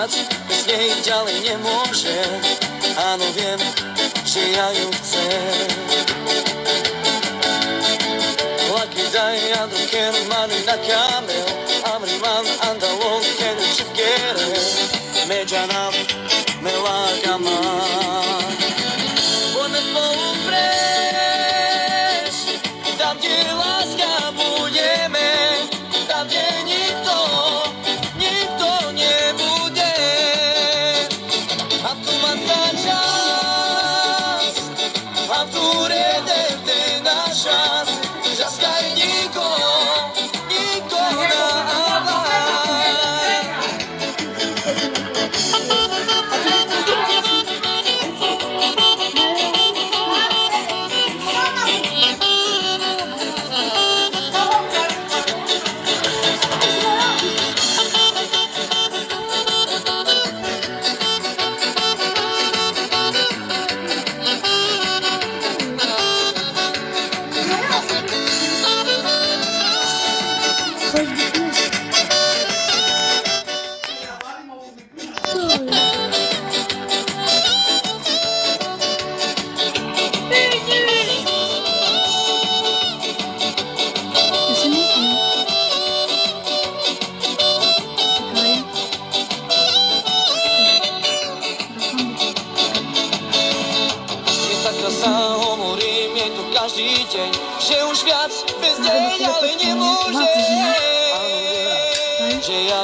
świat bez niej dalej nie może. Ano wiem, że ja ją chcę. Lucky day, I don't care, money na camel. Amriman, andalon, kenu chifkere. Me janam, me lagama. Bo me poufreš, tam gdzie łaska budeme, tam gdzie nikto nie bude. A tu mam za czas, a w które ty nasz czas. Zaskaj niko na awan. Umóri mnie tu każdy dzień, że świat bez niej, ale nie może. Że ja